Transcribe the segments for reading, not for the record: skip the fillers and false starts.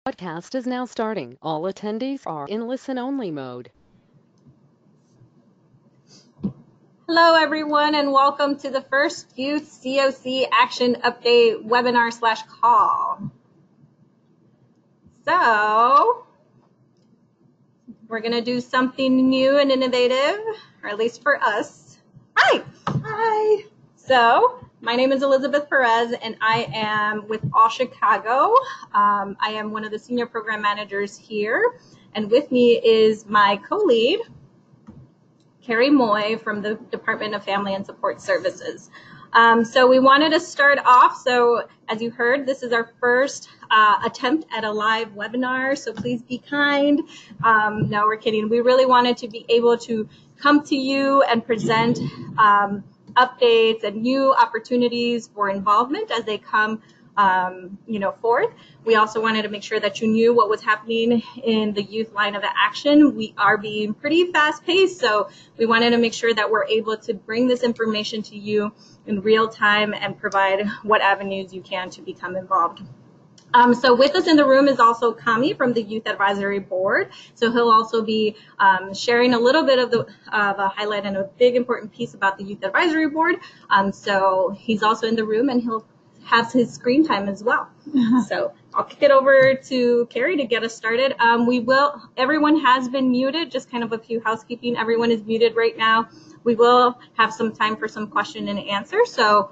Podcast is now starting. All attendees are in listen-only mode. Hello, everyone, and welcome to the first Youth CoC Action Update webinar/call. So, we're going to do something new and innovative, or at least for us. Hi! Hi! So, my name is Elizabeth Perez, and I am with All Chicago. I am one of the senior program managers here, and with me is my co-lead, Ceri Moy from the Department of Family and Support Services. So we wanted to start off. So as you heard, this is our first attempt at a live webinar. So please be kind. No, we're kidding. We really wanted to be able to come to you and present updates and new opportunities for involvement as they come forth. We also wanted to make sure that you knew what was happening in the youth line of action. We are being pretty fast paced, so we wanted to make sure that we're able to bring this information to you in real time and provide what avenues you can to become involved. So with us in the room is also Kami from the Youth Advisory Board. So he'll also be sharing a little bit of a highlight and a big important piece about the Youth Advisory Board. So he's also in the room and he'll have his screen time as well. So I'll kick it over to Ceri to get us started. Everyone has been muted, just kind of a few housekeeping. Everyone is muted right now. We will have some time for some question and answer. So,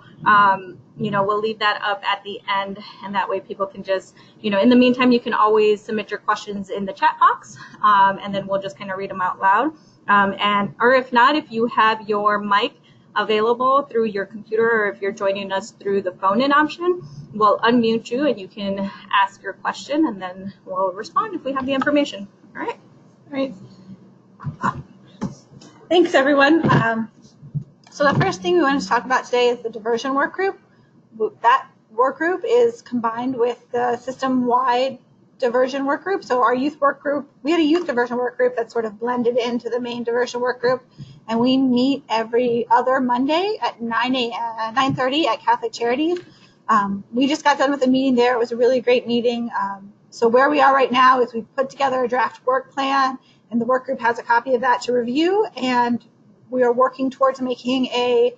we'll leave that up at the end, and that way people can just, in the meantime, you can always submit your questions in the chat box, and then we'll just kind of read them out loud. Or if not, if you have your mic available through your computer, or if you're joining us through the phone-in option, we'll unmute you and you can ask your question, and then we'll respond if we have the information. All right. Thanks, everyone. So the first thing we want to talk about today is the diversion work group. That work group is combined with the system-wide diversion work group. So our youth work group, we had a youth diversion work group that sort of blended into the main diversion work group, and we meet every other Monday at 9:30 at Catholic Charities. We just got done with a meeting there. It was a really great meeting. So where we are right now is we've put together a draft work plan, and the work group has a copy of that to review, and we are working towards making a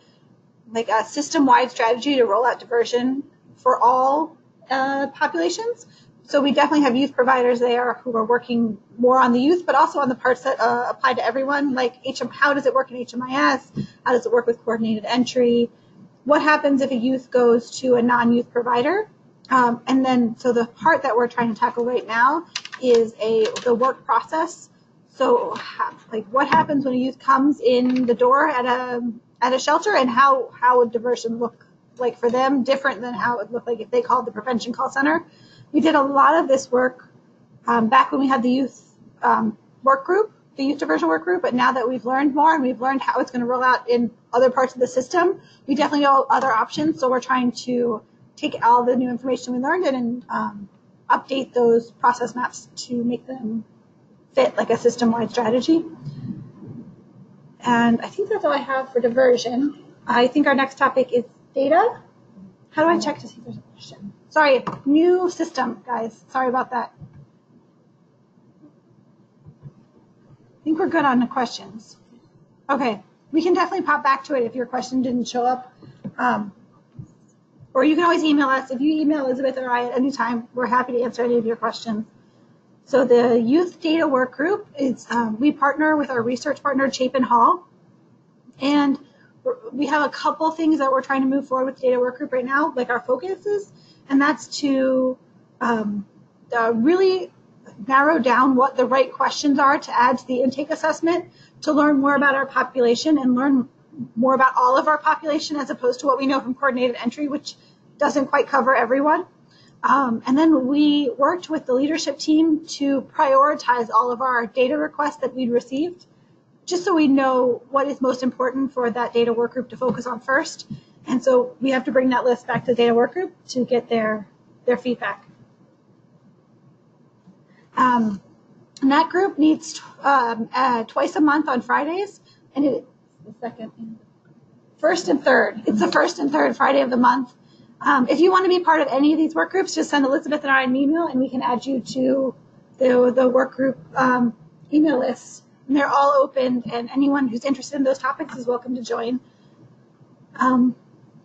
system-wide strategy to roll out diversion for all populations. So we definitely have youth providers there who are working more on the youth, but also on the parts that apply to everyone, like how does it work in HMIS? How does it work with coordinated entry? What happens if a youth goes to a non-youth provider? And then, so the part that we're trying to tackle right now is the work process. So, what happens when a youth comes in the door at a shelter, and how would diversion look like for them, different than how it would look like if they called the prevention call center? We did a lot of this work back when we had the youth work group, the youth diversion work group, but now that we've learned more and we've learned how it's going to roll out in other parts of the system, we definitely know other options. So we're trying to take all the new information we learned and update those process maps to make them fit like a system-wide strategy. And I think that's all I have for diversion. I think our next topic is data. How do I check to see if there's a question? Sorry, new system, guys. Sorry about that. I think we're good on the questions. Okay, we can definitely pop back to it if your question didn't show up. Or you can always email us. If you email Elizabeth or I at any time, we're happy to answer any of your questions. So the youth data work group is, we partner with our research partner, Chapin Hall. And we have a couple things that we're trying to move forward with the data work group right now, like our focuses, and that's to really narrow down what the right questions are to add to the intake assessment, to learn more about our population and learn more about all of our population as opposed to what we know from coordinated entry, which doesn't quite cover everyone. And then we worked with the leadership team to prioritize all of our data requests that we'd received, just so we know what is most important for that data work group to focus on first. And so we have to bring that list back to the data work group to get their feedback. And that group meets twice a month on Fridays, and it's the first and third Friday of the month. If you want to be part of any of these work groups, just send Elizabeth and I an email, and we can add you to the work group email list. And they're all open, and anyone who's interested in those topics is welcome to join.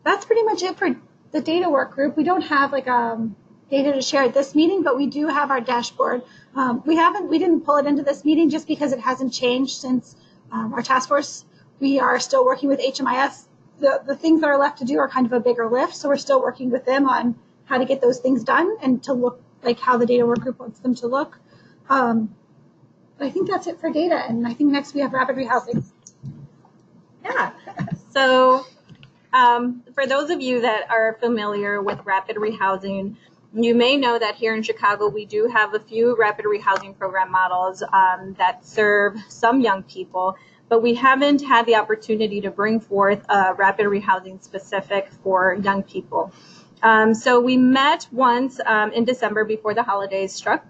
That's pretty much it for the data work group. We don't have data to share at this meeting, but we do have our dashboard. We didn't pull it into this meeting just because it hasn't changed since our task force. We are still working with HMIS. The things that are left to do are kind of a bigger lift, so we're still working with them on how to get those things done and to look like how the data work group wants them to look. But I think that's it for data, and I think next we have rapid rehousing. Yeah. So for those of you that are familiar with rapid rehousing, you may know that here in Chicago, we do have a few rapid rehousing program models that serve some young people, but we haven't had the opportunity to bring forth a rapid rehousing specific for young people. So we met once in December before the holidays struck.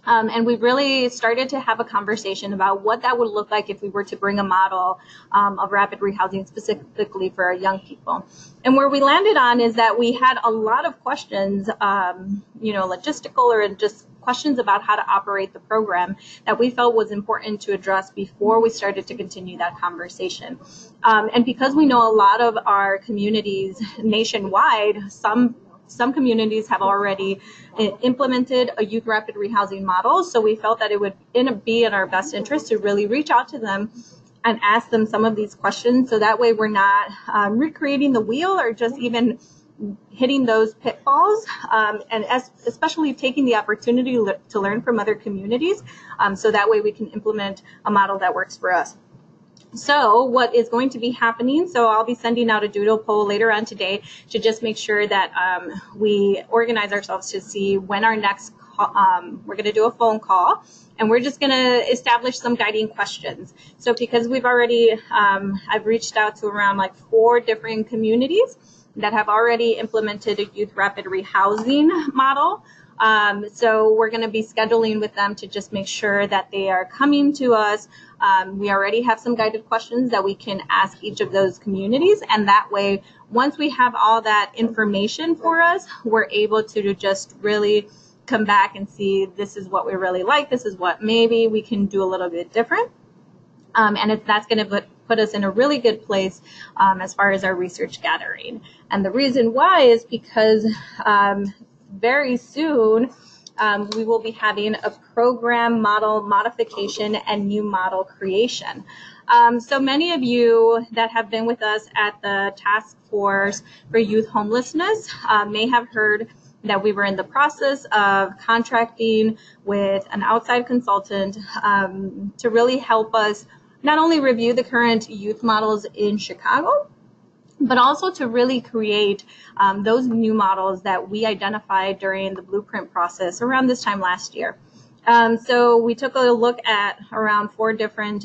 And we really started to have a conversation about what that would look like if we were to bring a model of rapid rehousing specifically for our young people. And where we landed on is that we had a lot of questions, logistical or just questions about how to operate the program that we felt was important to address before we started to continue that conversation. And because we know a lot of our communities nationwide, some communities have already implemented a youth rapid rehousing model, so we felt that it would be in our best interest to really reach out to them and ask them some of these questions, so that way we're not recreating the wheel or just even hitting those pitfalls, and especially taking the opportunity to learn from other communities, so that way we can implement a model that works for us. So what is going to be happening, so I'll be sending out a doodle poll later on today to just make sure that we organize ourselves to see when our next we're going to do a phone call, and we're just going to establish some guiding questions. So because we've already, I've reached out to around 4 different communities that have already implemented a youth rapid rehousing model. So we're going to be scheduling with them to just make sure that they are coming to us. We already have some guided questions that we can ask each of those communities. And that way, once we have all that information for us, we're able to just really come back and see this is what we really like. This is what maybe we can do a little bit different. And that's going to put us in a really good place as far as our research gathering. And the reason why is because very soon, we will be having a program model modification and new model creation. So many of you that have been with us at the Task Force for Youth Homelessness may have heard that we were in the process of contracting with an outside consultant to really help us not only review the current youth models in Chicago, but also to really create those new models that we identified during the blueprint process around this time last year. So we took a look at around 4 different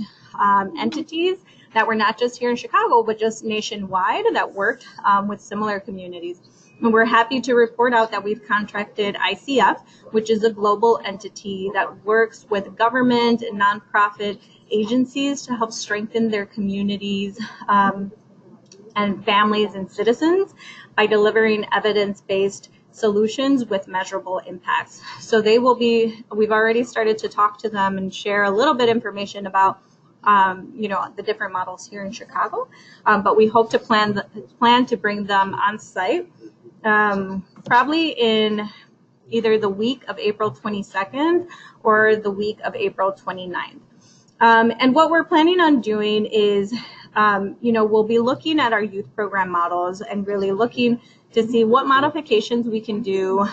entities that were not just here in Chicago, but just nationwide that worked with similar communities. And we're happy to report out that we've contracted ICF, which is a global entity that works with government and nonprofit agencies to help strengthen their communities and families and citizens by delivering evidence-based solutions with measurable impacts. So we've already started to talk to them and share a little bit information about, the different models here in Chicago. But we hope to plan to bring them on site, probably in either the week of April 22nd or the week of April 29th. And what we're planning on doing is, we'll be looking at our youth program models and really looking to see what modifications we can do,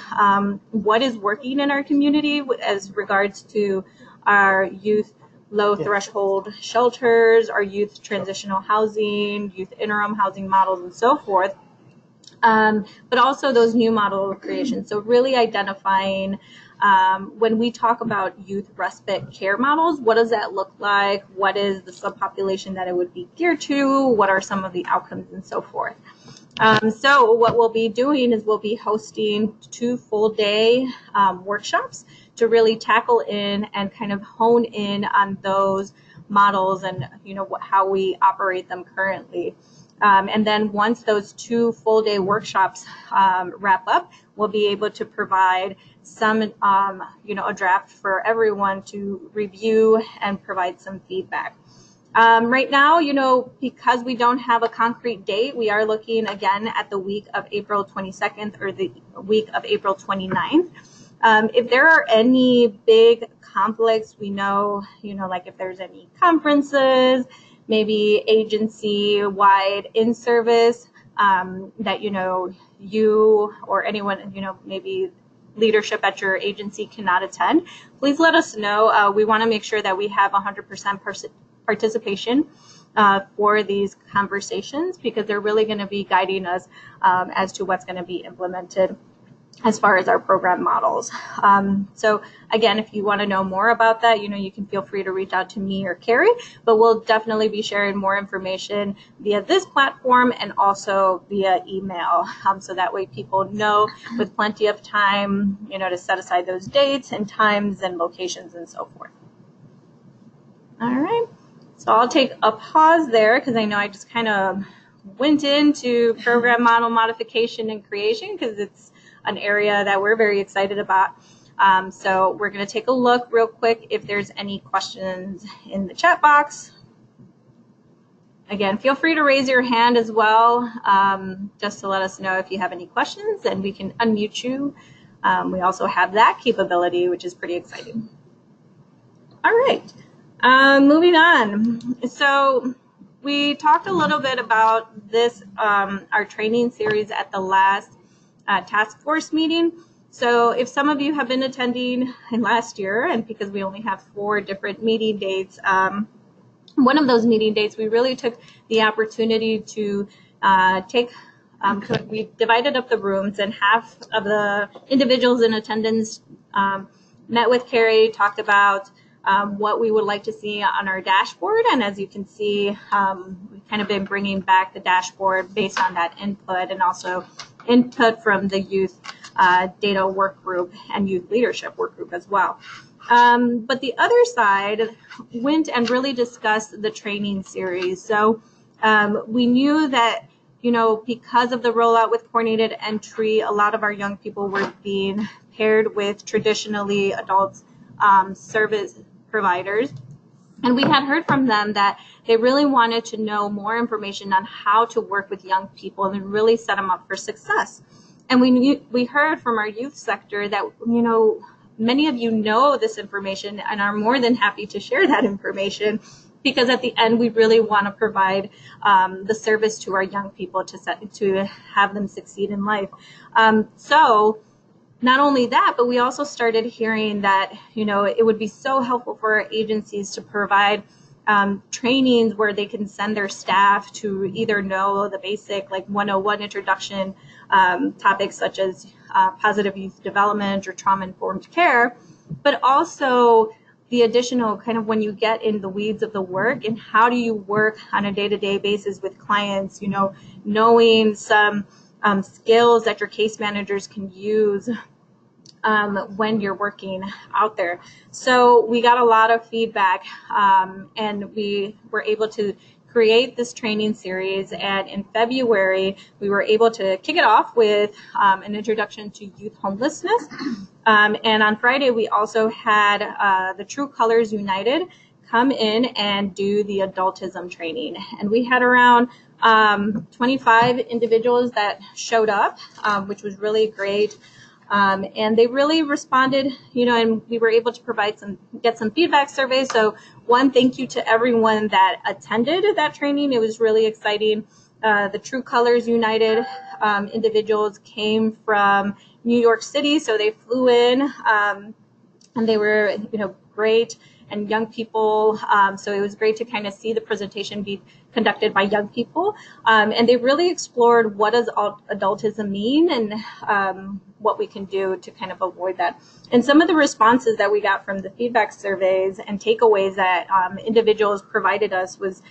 what is working in our community as regards to our youth low threshold shelters, our youth transitional housing, youth interim housing models, and so forth. But also those new model creations. So really identifying when we talk about youth respite care models, what does that look like? What is the subpopulation that it would be geared to? What are some of the outcomes and so forth? So what we'll be doing is we'll be hosting 2 full-day workshops to really tackle in and kind of hone in on those models and, how we operate them currently. And then once those 2 full-day workshops wrap up, we'll be able to provide some, a draft for everyone to review and provide some feedback. Right now, because we don't have a concrete date, we are looking again at the week of April 22nd or the week of April 29th. If there are any big conflicts, we know, like if there's any conferences, maybe agency-wide in-service that, you or anyone, maybe leadership at your agency cannot attend, please let us know. We want to make sure that we have 100% participation for these conversations, because they're really going to be guiding us as to what's going to be implemented as far as our program models. So again, if you want to know more about that, you can feel free to reach out to me or Ceri, but we'll definitely be sharing more information via this platform and also via email. So that way people know with plenty of time, to set aside those dates and times and locations and so forth. All right. So I'll take a pause there because I know I just kind of went into program model modification and creation because it's an area that we're very excited about. So we're going to take a look real quick if there's any questions in the chat box. Again, feel free to raise your hand as well, just to let us know if you have any questions, and we can unmute you. We also have that capability, which is pretty exciting. All right. Moving on. So we talked a little bit about this, our training series at the last task force meeting. So if some of you have been attending in last year, and because we only have 4 different meeting dates, one of those meeting dates, we really took the opportunity to we divided up the rooms, and half of the individuals in attendance met with Ceri, talked about what we would like to see on our dashboard. And as you can see, we've kind of been bringing back the dashboard based on that input, and also input from the youth data work group and youth leadership work group as well. But the other side went and really discussed the training series. So we knew that, because of the rollout with coordinated entry, a lot of our young people were being paired with traditionally adult service providers. And we had heard from them that they really wanted to know more information on how to work with young people and really set them up for success. And we heard from our youth sector that, many of you know this information and are more than happy to share that information, because at the end, we really want to provide the service to our young people to have them succeed in life. So not only that, but we also started hearing that, it would be so helpful for our agencies to provide trainings where they can send their staff to either know the basic, like 101 introduction topics such as positive youth development or trauma-informed care, but also the additional kind of when you get in the weeds of the work and how do you work on a day-to-day basis with clients, knowing some skills that your case managers can use when you're working out there. So we got a lot of feedback, and we were able to create this training series. And in February, we were able to kick it off with an introduction to youth homelessness. And on Friday, we also had the True Colors United come in and do the adultism training. And we had around 25 individuals that showed up, which was really great. And they really responded, and we were able to get some feedback surveys. So one, thank you to everyone that attended that training. It was really exciting. The True Colors United individuals came from New York City, so they flew in, and they were, great, and young people. So it was great to kind of see the presentation be conducted by young people. And they really explored what does adultism mean and what we can do to kind of avoid that. And some of the responses that we got from the feedback surveys and takeaways that individuals provided us was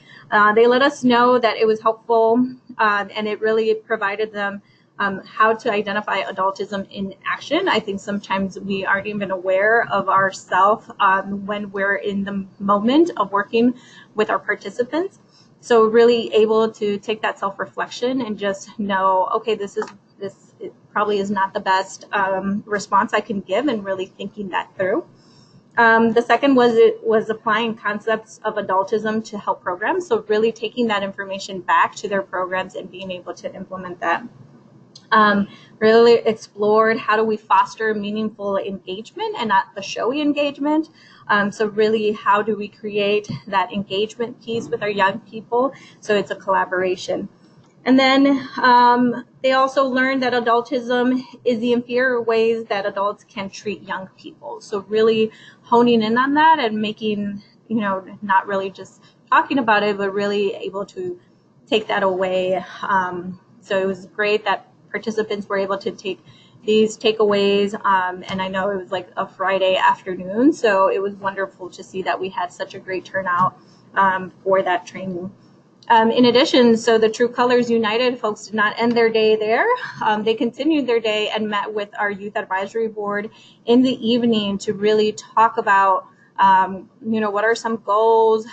they let us know that it was helpful, and it really provided them how to identify adultism in action. I think sometimes we aren't even aware of ourselves when we're in the moment of working with our participants. So really able to take that self-reflection and just know, okay, this it probably is not the best response I can give, and really thinking that through. The second was applying concepts of adultism to help programs. So really taking that information back to their programs and being able to implement that. Really explored how do we foster meaningful engagement and not the showy engagement. So really, how do we create that engagement piece with our young people so it's a collaboration? And then they also learned that adultism is the inferior ways that adults can treat young people. So really honing in on that and making, not really just talking about it, but really able to take that away. So it was great that participants were able to take these takeaways. And I know it was like a Friday afternoon, so it was wonderful to see that we had such a great turnout for that training. In addition, so the True Colors United folks did not end their day there. They continued their day and met with our Youth Advisory Board in the evening to really talk about, what are some goals,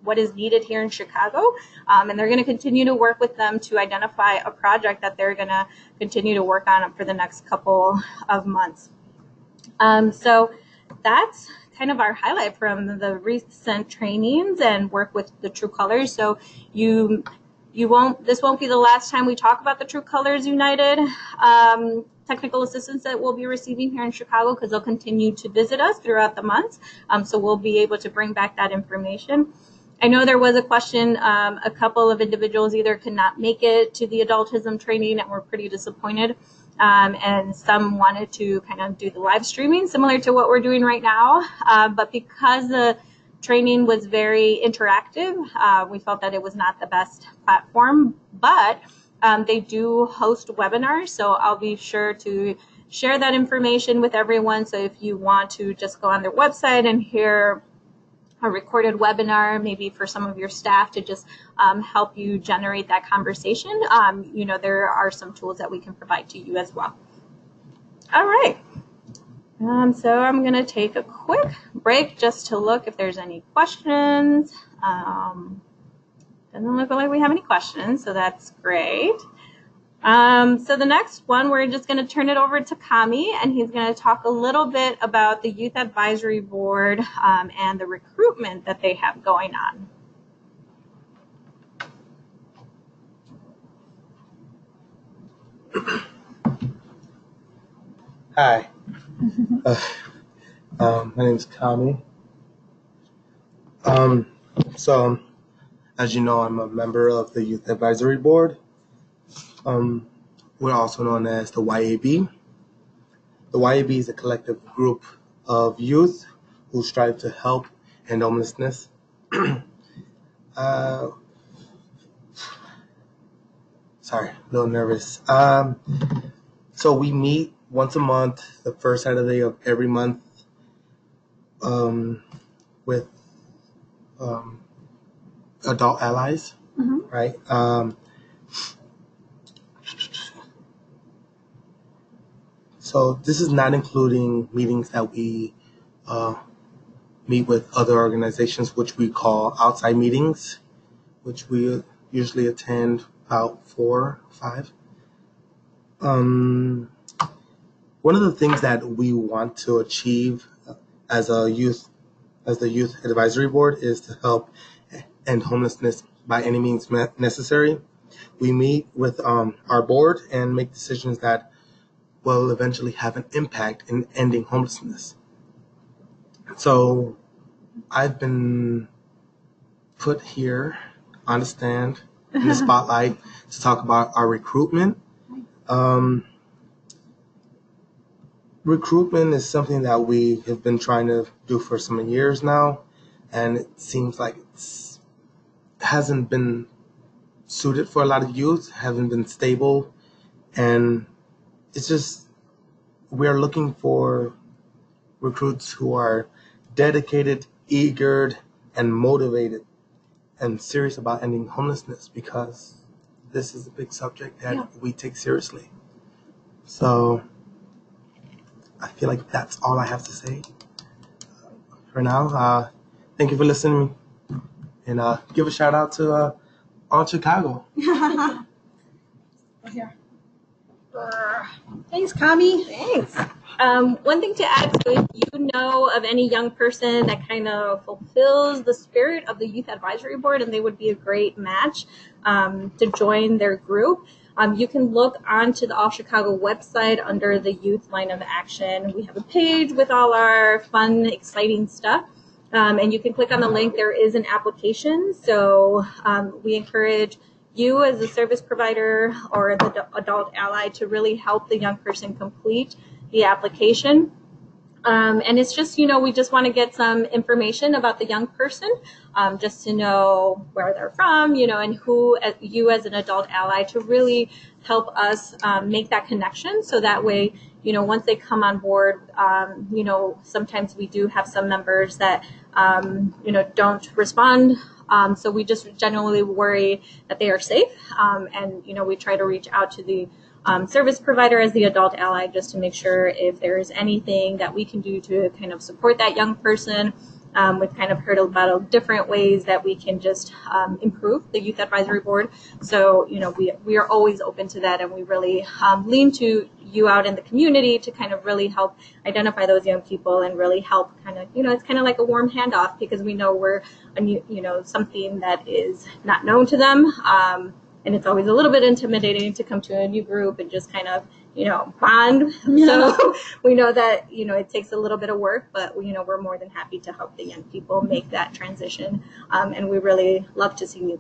what is needed here in Chicago. And they're going to continue to work with them to identify a project that they're going to continue to work on for the next couple of months. So that's kind of our highlight from the recent trainings and work with the True Colors. So this won't be the last time we talk about the True Colors United technical assistance that we'll be receiving here in Chicago, because they'll continue to visit us throughout the months. So we'll be able to bring back that information. I know there was a question, a couple of individuals either could not make it to the adultism training and were pretty disappointed. And some wanted to kind of do the live streaming similar to what we're doing right now. But because the training was very interactive, we felt that it was not the best platform. But they do host webinars, so I'll be sure to share that information with everyone. So if you want to just go on their website and hear a recorded webinar, maybe for some of your staff to just help you generate that conversation, there are some tools that we can provide to you as well. All right. So I'm going to take a quick break just to look if there's any questions. Doesn't look like we have any questions, so that's great. So the next one, we're just going to turn it over to Kami, and he's going to talk a little bit about the Youth Advisory Board and the recruitment that they have going on. Hi, my name is Kami. So, as you know, I'm a member of the Youth Advisory Board. We're also known as the YAB. The YAB is a collective group of youth who strive to help end homelessness. Sorry, a little nervous. So we meet once a month, the first Saturday of every month, with adult allies, right? So this is not including meetings that we meet with other organizations, which we call outside meetings, which we usually attend about 4 or 5. One of the things that we want to achieve as the Youth Advisory Board is to help end homelessness by any means necessary. We meet with our board and make decisions that will eventually have an impact in ending homelessness. So I've been put here on the stand in the spotlight to talk about our recruitment. Recruitment is something that we have been trying to do for some years now, and it seems like it hasn't been suited for a lot of youth, haven't been stable, and it's just we're looking for recruits who are dedicated, eager, and motivated, and serious about ending homelessness, because this is a big subject that we take seriously. So I feel like that's all I have to say for now. Thank you for listening. and give a shout out to all Chicago. Here. Thanks, Kami. Thanks. One thing to add, so if you know of any young person that kind of fulfills the spirit of the Youth Advisory Board and they would be a great match to join their group, you can look onto the All Chicago website under the Youth Line of Action. We have a page with all our fun, exciting stuff. And you can click on the link. There is an application. So we encourage you as a service provider or the adult ally to really help the young person complete the application. And it's just, we just want to get some information about the young person, just to know where they're from, and who you as an adult ally to really help us make that connection. So that way, once they come on board, sometimes we do have some members that, don't respond. So we just generally worry that they are safe. And we try to reach out to the service provider as the adult ally just to make sure if there is anything that we can do to kind of support that young person. We've kind of heard about different ways that we can just improve the Youth Advisory Board. So, we are always open to that, and we really lean to you out in the community to kind of really help identify those young people and really help kind of, it's kind of like a warm handoff because we know we're, something that is not known to them. And it's always a little bit intimidating to come to a new group and just kind of, bond. Yeah. So we know that, it takes a little bit of work, but, we're more than happy to help the young people make that transition. And we really love to see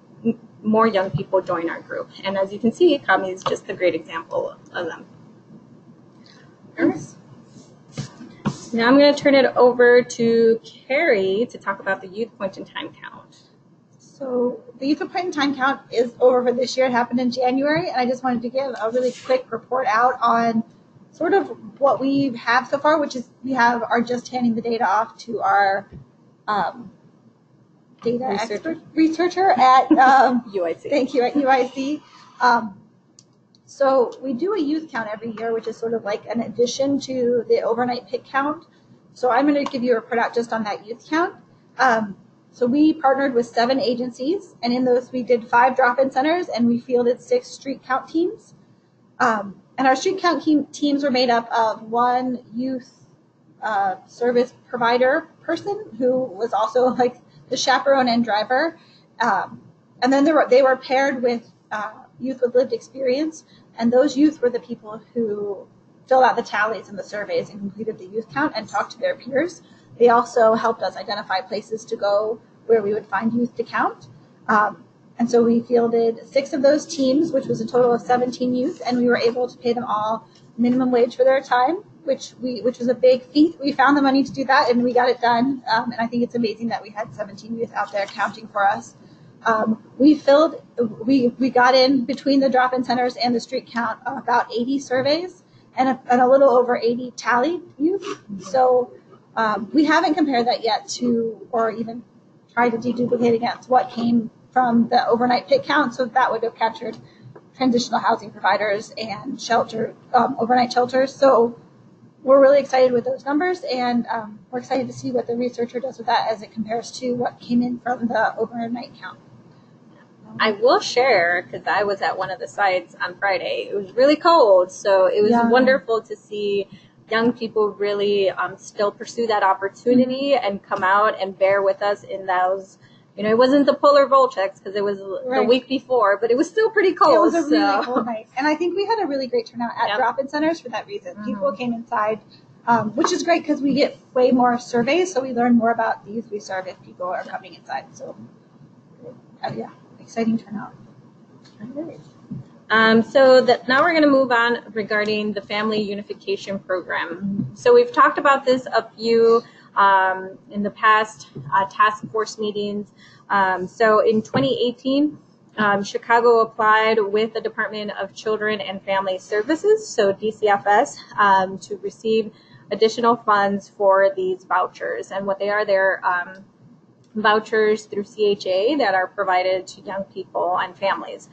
more young people join our group. And as you can see, Kami is just a great example of them. Now I'm going to turn it over to Ceri to talk about the youth point in time count. So the Youth Point in Time count is over for this year. It happened in January, and I just wanted to give a really quick report out on sort of what we have so far, which is we are just handing the data off to our data researcher at UIC. Thank you, at UIC. So we do a youth count every year, which is sort of like an addition to the overnight pick count. So I'm going to give you a report out just on that youth count. So we partnered with 7 agencies, and in those we did 5 drop-in centers, and we fielded 6 street count teams. And our street count teams were made up of 1 youth service provider person who was also like the chaperone and driver. And then they were paired with youth with lived experience, and those youth were the people who filled out the tallies and the surveys and completed the youth count and talked to their peers. They also helped us identify places to go where we would find youth to count. And so we fielded 6 of those teams, which was a total of 17 youth, and we were able to pay them all minimum wage for their time, which was a big feat. We found the money to do that, and we got it done. And I think it's amazing that we had 17 youth out there counting for us. We got in between the drop-in centers and the street count about 80 surveys and a little over 80 tallied youth. So we haven't compared that yet to, or even tried to deduplicate against what came from the overnight pick count. So that would have captured transitional housing providers and overnight shelters. So we're really excited with those numbers, and we're excited to see what the researcher does with that as it compares to what came in from the overnight count. I will share, because I was at one of the sites on Friday. It was really cold, so it was wonderful to see young people really still pursue that opportunity and come out and bear with us in those. It wasn't the polar vortex because it was the week before, but it was still pretty cold. It was a really cold night. And I think we had a really great turnout at drop-in centers for that reason. Mm-hmm. People came inside, which is great because we get way more surveys, so we learn more about the youth we serve if people are coming inside. So, exciting turnout. All right. Now we're going to move on regarding the Family Unification Program. So we've talked about this a few in the past task force meetings. So in 2018, Chicago applied with the Department of Children and Family Services, so DCFS, to receive additional funds for these vouchers. And what they are, they're vouchers through CHA that are provided to young people and families.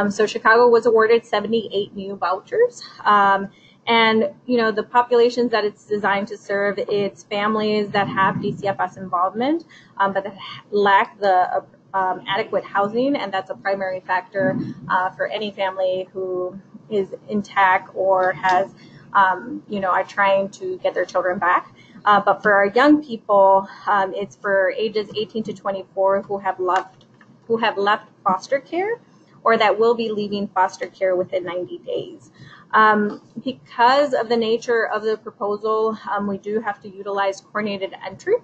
So Chicago was awarded 78 new vouchers. And, the populations that it's designed to serve, it's families that have DCFS involvement, but that lack the adequate housing, and that's a primary factor for any family who is intact or has, are trying to get their children back. But for our young people, it's for ages 18 to 24 who have left foster care or that will be leaving foster care within 90 days. Because of the nature of the proposal, we do have to utilize coordinated entry.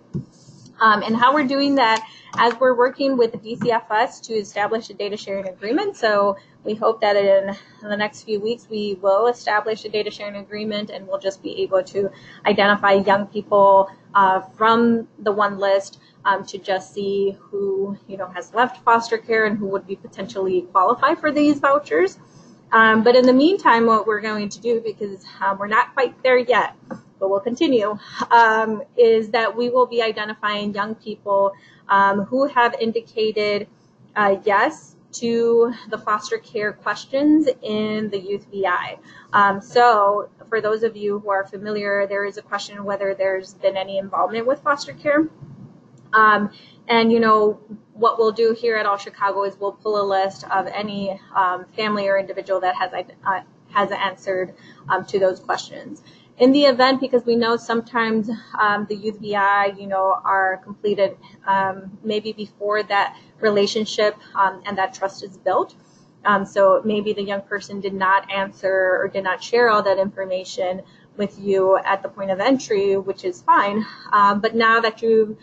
And how we're doing that, as we're working with the DCFS to establish a data sharing agreement. So we hope that in the next few weeks we will establish a data sharing agreement, and we'll just be able to identify young people from the one list to just see who has left foster care and who would be potentially qualify for these vouchers. But in the meantime, what we're going to do, because we're not quite there yet, but we'll continue, is that we will be identifying young people who have indicated yes to the foster care questions in the Youth VI. So for those of you who are familiar, there is a question whether there's been any involvement with foster care. And what we'll do here at All Chicago is we'll pull a list of any family or individual that has answered to those questions. In the event, because we know sometimes the Youth VI, are completed maybe before that relationship and that trust is built. So maybe the young person did not answer or did not share all that information with you at the point of entry, which is fine. But now that you've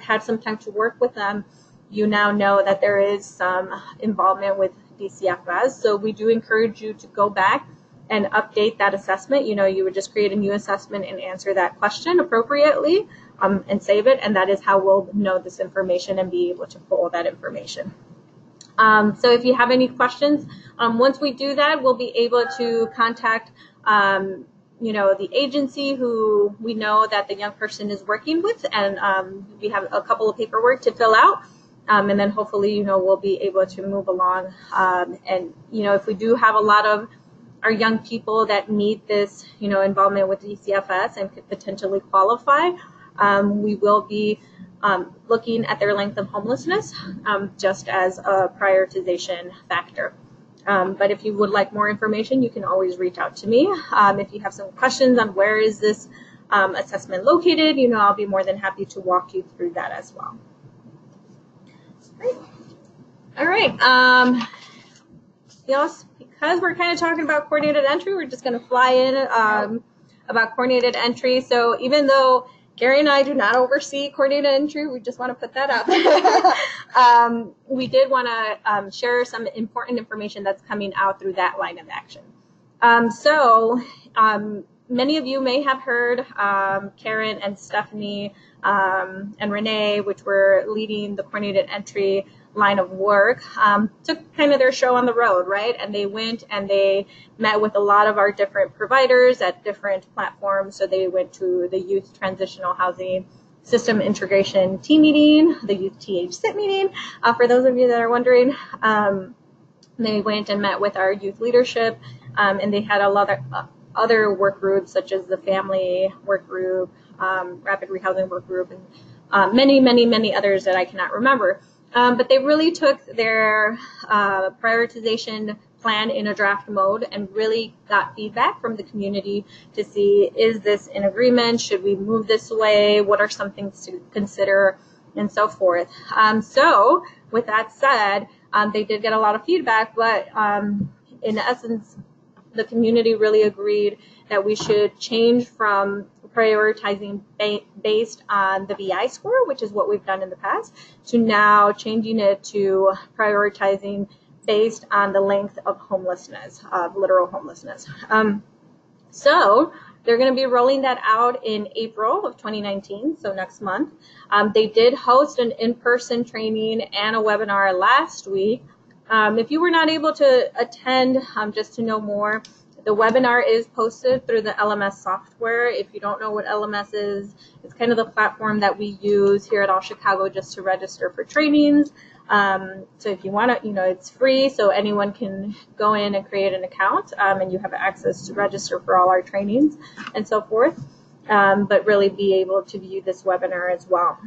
had some time to work with them, you now know that there is some involvement with DCFS. So we do encourage you to go back and update that assessment. You would just create a new assessment and answer that question appropriately and save it. And that is how we'll know this information and be able to pull that information. So if you have any questions, once we do that, we'll be able to contact the agency who we know that the young person is working with, and we have a couple of paperwork to fill out. And then hopefully, we'll be able to move along. And, if we do have a lot of our young people that need this, involvement with DCFS and could potentially qualify, we will be looking at their length of homelessness just as a prioritization factor. But if you would like more information, you can always reach out to me. If you have some questions on where is this assessment located, I'll be more than happy to walk you through that as well. Great. All right. Because we're kind of talking about coordinated entry, we're just going to fly in about coordinated entry. So even though Gary and I do not oversee coordinated entry, we just want to put that out there. We did want to share some important information that's coming out through that line of action. So many of you may have heard Karen and Stephanie and Renee, which were leading the coordinated entry line of work, took kind of their show on the road, right? And they went and they met with a lot of our different providers at different platforms. So they went to the Youth Transitional Housing System Integration Team meeting, the Youth TH SIT meeting, for those of you that are wondering. They went and met with our youth leadership, and they had a lot of other work groups, such as the family work group, rapid rehousing work group, and many others that I cannot remember. But they really took their prioritization plan in a draft mode and really got feedback from the community to see, is this in agreement? Should we move this way? What are some things to consider? And so forth. So with that said, they did get a lot of feedback, but in essence, the community really agreed that we should change from prioritizing based on the VI score, which is what we've done in the past, to now changing it to prioritizing based on the length of homelessness, of literal homelessness. So they're going to be rolling that out in April of 2019, so next month. They did host an in-person training and a webinar last week. If you were not able to attend, just to know more, the webinar is posted through the LMS software. If you don't know what LMS is, it's kind of the platform that we use here at All Chicago just to register for trainings. So if you want to, it's free, so anyone can go in and create an account, and you have access to register for all our trainings and so forth, but really be able to view this webinar as well.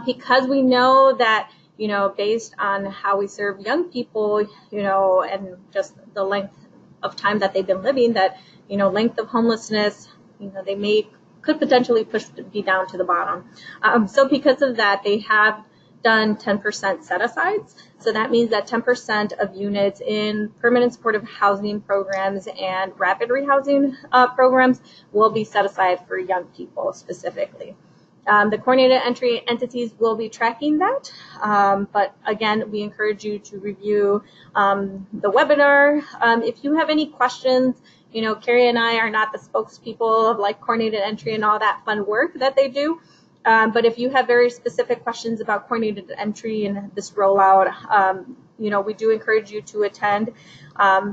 Because we know that based on how we serve young people, and just the length of time that they've been living, that, length of homelessness, they could potentially be down to the bottom. So because of that, they have done 10% set-asides. So that means that 10% of units in permanent supportive housing programs and rapid rehousing programs will be set aside for young people specifically. The coordinated entry entities will be tracking that, but again, we encourage you to review the webinar. If you have any questions, Ceri and I are not the spokespeople of like coordinated entry and all that fun work that they do. But if you have very specific questions about coordinated entry and this rollout, we do encourage you to attend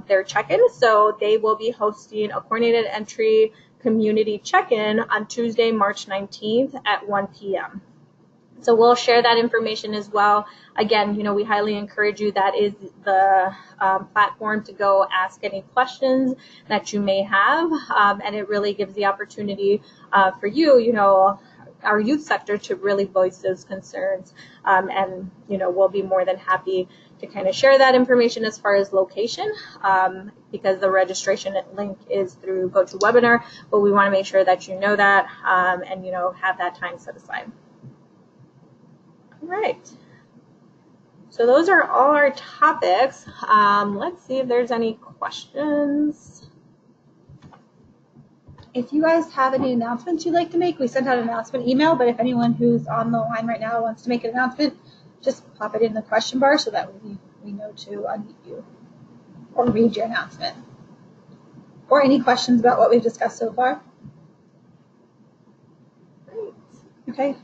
their check-in. So they will be hosting a coordinated entry community check-in on Tuesday, March 19th at 1 p.m. So we'll share that information as well. Again, we highly encourage you. That is the platform to go ask any questions that you may have. And it really gives the opportunity for you, our youth sector, to really voice those concerns. And, we'll be more than happy to kind of share that information as far as location, because the registration link is through GoToWebinar, but we want to make sure that you know that and, have that time set aside. All right. So those are all our topics. Let's see if there's any questions. If you guys have any announcements you'd like to make, we sent out an announcement email, but if anyone who's on the line right now wants to make an announcement, just pop it in the question bar so that we know to unmute you or read your announcement. Or any questions about what we've discussed so far? Great. Okay.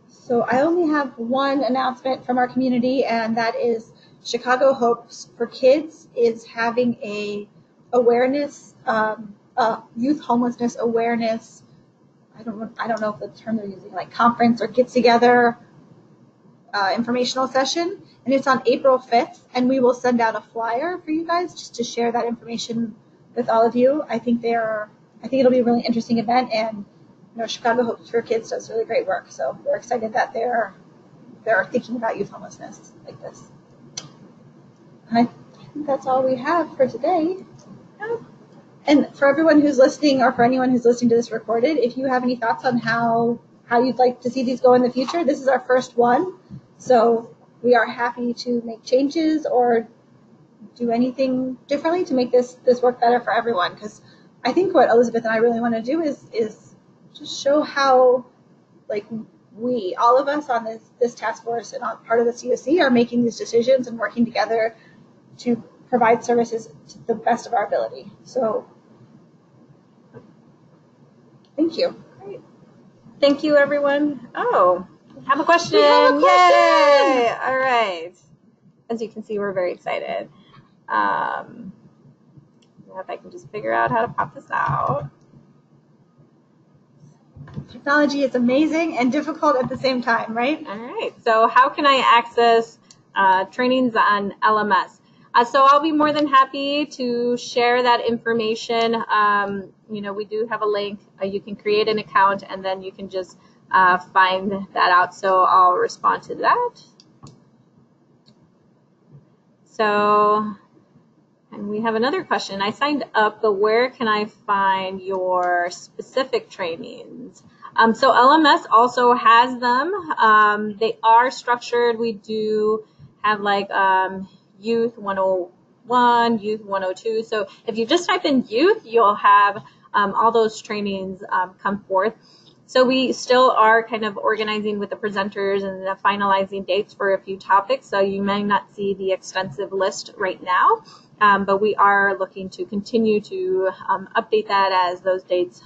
So I only have one announcement from our community, and that is Chicago Hopes for Kids is having a awareness, youth homelessness awareness. I don't know if the term they're using, like conference or get together informational session, and it's on April 5th, and we will send out a flyer for you guys just to share that information with all of you. I think it'll be a really interesting event, and Chicago Hopes for Kids does really great work, so we're excited that they're thinking about youth homelessness like this. And I think that's all we have for today. And for everyone who's listening, or for anyone who's listening to this recorded, if you have any thoughts on how you'd like to see these go in the future, this is our first one. So we are happy to make changes or do anything differently to make this work better for everyone. Because I think what Elizabeth and I really want to do is just show how, like, we, all of us on this task force and on part of the CoC, are making these decisions and working together to provide services to the best of our ability. So thank you. Great. Thank you, everyone. Oh, we have a question. Yay! All right. As you can see, we're very excited. If I can just figure out how to pop this out. Technology is amazing and difficult at the same time, right? All right. So how can I access trainings on LMS? So I'll be more than happy to share that information. We do have a link. You can create an account, and then you can just find that out. So I'll respond to that. So, and we have another question. I signed up, but where can I find your specific trainings? So LMS also has them. They are structured. We do have like Youth 101, Youth 102. So if you just type in youth, you'll have all those trainings come forth. So we still are kind of organizing with the presenters and finalizing dates for a few topics. So you may not see the extensive list right now, but we are looking to continue to update that as those dates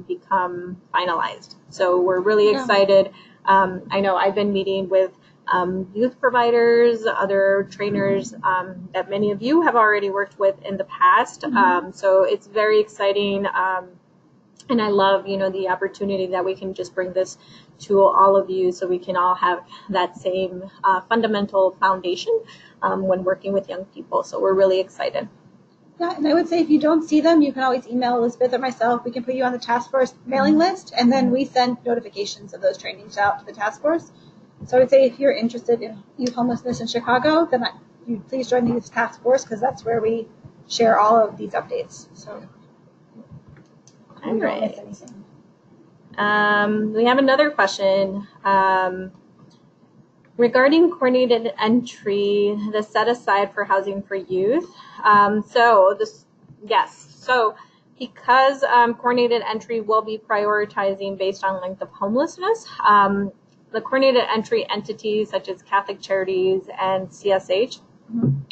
become finalized. So we're really excited. I know I've been meeting with youth providers, other trainers that many of you have already worked with in the past. So it's very exciting. And I love, the opportunity that we can just bring this to all of you so we can all have that same fundamental foundation when working with young people. So we're really excited. Yeah, and I would say if you don't see them, you can always email Elizabeth or myself. We can put you on the task force mailing list, and then we send notifications of those trainings out to the task force. So I would say if you're interested in youth homelessness in Chicago, then you please join the youth task force because that's where we share all of these updates. So All we don't miss right. anything. We have another question. Regarding coordinated entry, the set aside for housing for youth. So because coordinated entry will be prioritizing based on length of homelessness, the coordinated entry entities such as Catholic Charities and CSH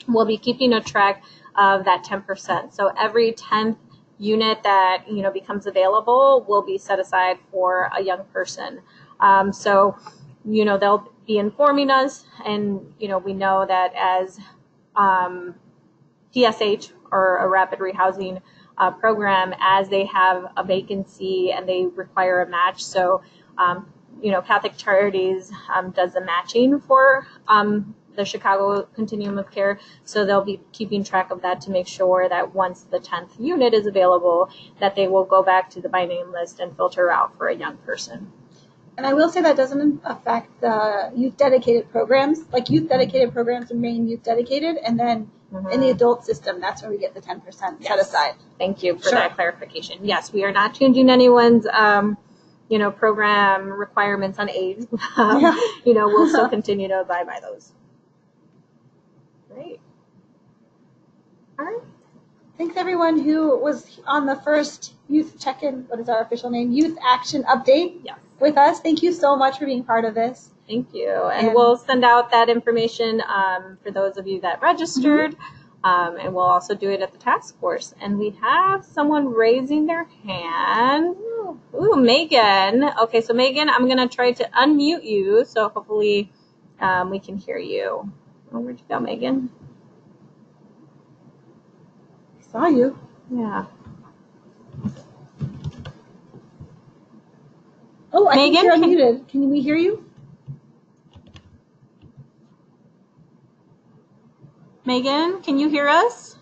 will be keeping a track of that 10%. So every 10th unit that becomes available will be set aside for a young person. They'll be informing us, and we know that as DSH or a rapid rehousing program, as they have a vacancy and they require a match. So Catholic Charities does the matching for the Chicago Continuum of Care. So they'll be keeping track of that to make sure that once the 10th unit is available, that they will go back to the by name list and filter out for a young person. And I will say that doesn't affect the youth dedicated programs. Like youth dedicated programs remain youth dedicated, and then in the adult system, that's where we get the 10% set aside. Thank you for that clarification. Yes, we are not changing anyone's program requirements on age. We'll still continue to abide by those. Great. All right. Thanks everyone who was on the first youth check-in. What is our official name? Youth Action Update. Yes. With us. Thank you so much for being part of this. Thank you. And we'll send out that information for those of you that registered. And we'll also do it at the task force. And we have someone raising their hand. Ooh, Megan. Okay, so Megan, I'm going to try to unmute you. So hopefully we can hear you. Oh, where'd you go, Megan? I saw you. Yeah. Oh, I Megan, think you're unmuted. Can we hear you? Megan, can you hear us?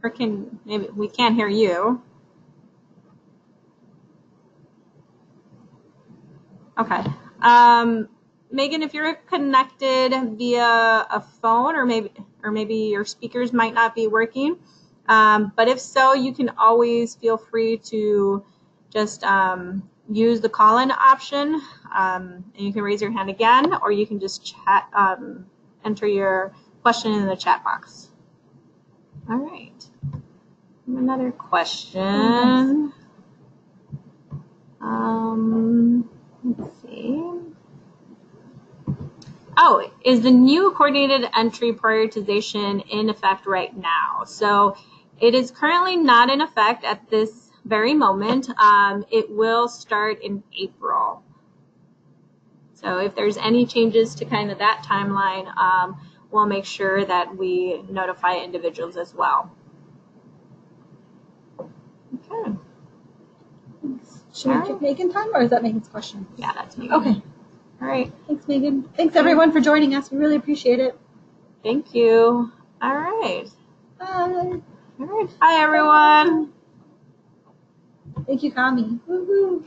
Or maybe we can't hear you. Okay. Megan, if you're connected via a phone or maybe your speakers might not be working. But if so, you can always feel free to just use the call-in option, and you can raise your hand again, or you can just chat, enter your question in the chat box. All right. Another question. Let's see. Oh, is the new coordinated entry prioritization in effect right now? So it is currently not in effect at this very moment. It will start in April. So if there's any changes to kind of that timeline, we'll make sure that we notify individuals as well. Okay. Should we give Megan time, or is that Megan's question? Yeah, that's Megan. Okay. All right. Thanks, Megan. Thanks, everyone, for joining us. We really appreciate it. Thank you. All right. Bye. All right. Bye, everyone. Thank you, Kami. Woohoo.